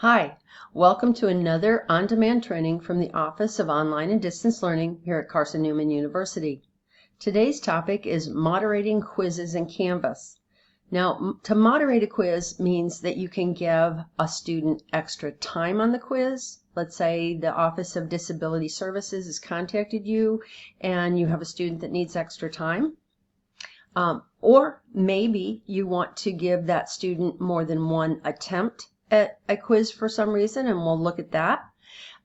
Hi, welcome to another on-demand training from the Office of Online and Distance Learning here at Carson-Newman University. Today's topic is moderating quizzes in Canvas. Now, to moderate a quiz means that you can give a student extra time on the quiz. Let's say the Office of Disability Services has contacted you and you have a student that needs extra time. Or maybe you want to give that student more than one attempt at a quiz for some reason, and we'll look at that.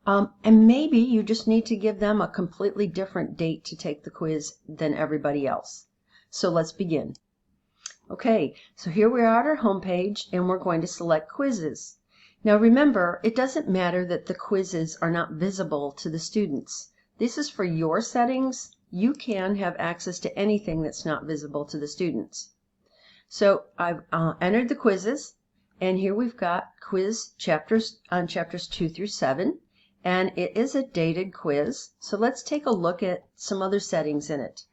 And maybe you just need to give them a completely different date to take the quiz than everybody else. So let's begin. Okay, so here we are at our home page, and we're going to select quizzes. Now remember, it doesn't matter that the quizzes are not visible to the students. This is for your settings. You can have access to anything that's not visible to the students. So I've entered the quizzes, and here we've got quiz chapters on chapters 2 through 7, and it is a dated quiz. So let's take a look at some other settings in it.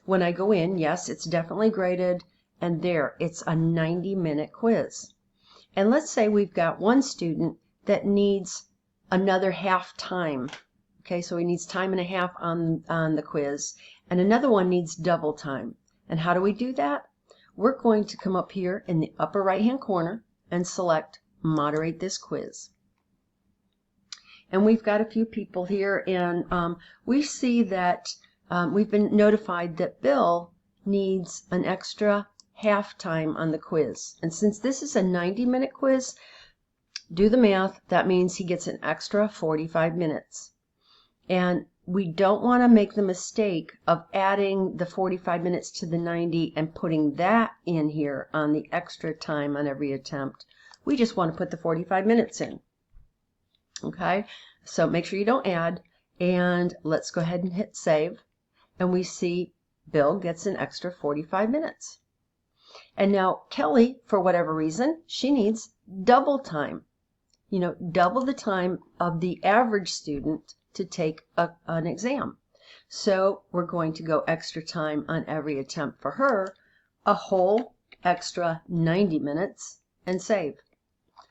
When I go in, yes, it's definitely graded, and there, it's a 90-minute quiz. And let's say we've got one student that needs another half time. Okay, so he needs time and a half on the quiz, and another one needs double time. And how do we do that? We're going to come up here in the upper right-hand corner and select Moderate this quiz. And we've got a few people here, and we see that we've been notified that Bill needs an extra half time on the quiz. And since this is a 90-minute quiz, do the math, that means he gets an extra 45 minutes. And we don't want to make the mistake of adding the 45 minutes to the 90 and putting that in here on the extra time on every attempt. We just want to put the 45 minutes in. Okay, so make sure you don't add, and let's go ahead and hit save. And we see Bill gets an extra 45 minutes. And now Kelly, for whatever reason, she needs double time. You know, double the time of the average student to take an exam. So we're going to go extra time on every attempt for her, a whole extra 90 minutes, and save.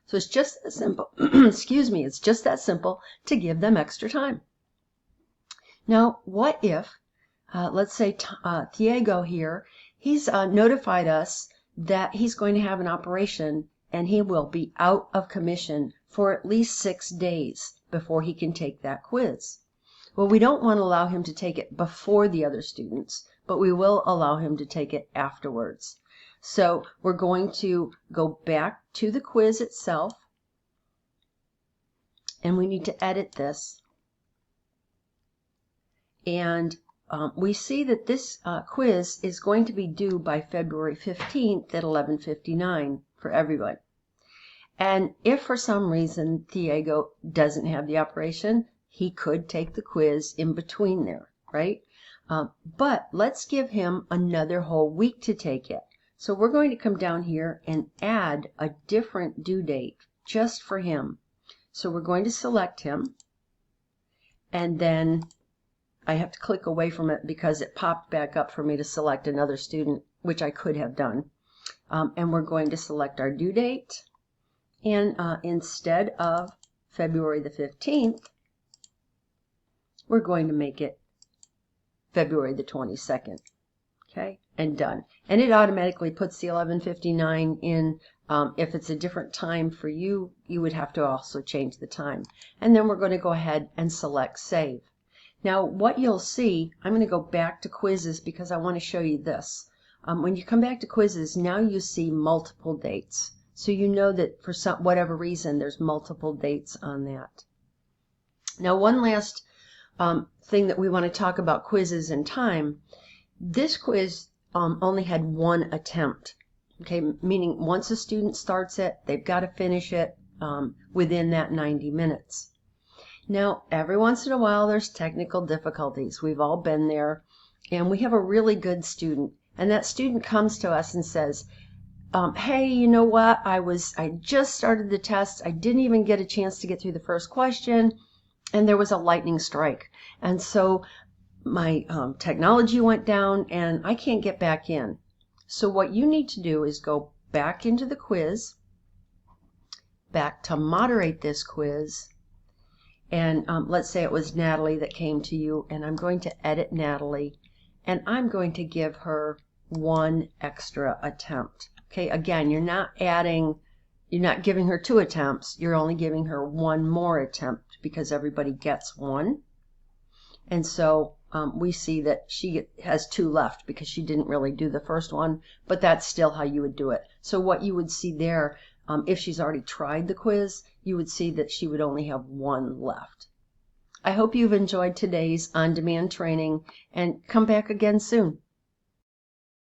So it's just that simple, excuse me, it's just that simple to give them extra time. Now, what if, let's say Diego here, he's notified us that he's going to have an operation and he will be out of commission for at least 6 days before he can take that quiz. Well, we don't want to allow him to take it before the other students, but we will allow him to take it afterwards. So we're going to go back to the quiz itself, and we need to edit this. And we see that this quiz is going to be due by February 15th at 11:59 for everyone. And if for some reason Diego doesn't have the operation, he could take the quiz in between there, right? But let's give him another whole week to take it. So we're going to come down here and add a different due date just for him. So we're going to select him, and then I have to click away from it because it popped back up for me to select another student, which I could have done. And we're going to select our due date. And instead of February the 15th, we're going to make it February the 22nd. Okay, and done. And it automatically puts the 11:59 in. If it's a different time for you, you would have to also change the time. And then we're going to go ahead and select Save. Now, what you'll see, I'm going to go back to quizzes because I want to show you this. When you come back to quizzes, now you see multiple dates. So you know that for whatever reason, there's multiple dates on that. Now, one last thing that we want to talk about quizzes and time. This quiz only had one attempt, okay, meaning once a student starts it, they've got to finish it within that 90 minutes. Now, every once in a while, there's technical difficulties. We've all been there, and we have a really good student, and that student comes to us and says, hey, you know what, I just started the test, I didn't even get a chance to get through the first question, and there was a lightning strike. And so my technology went down, and I can't get back in. So what you need to do is go back into the quiz, back to moderate this quiz. And let's say it was Natalie that came to you, and I'm going to edit Natalie, and I'm going to give her 1 extra attempt. Okay, again, you're not giving her 2 attempts, you're only giving her 1 more attempt because everybody gets 1. And so we see that she has 2 left because she didn't really do the first one, but that's still how you would do it. So what you would see there, if she's already tried the quiz, you would see that she would only have 1 left. I hope you've enjoyed today's on-demand training, and come back again soon.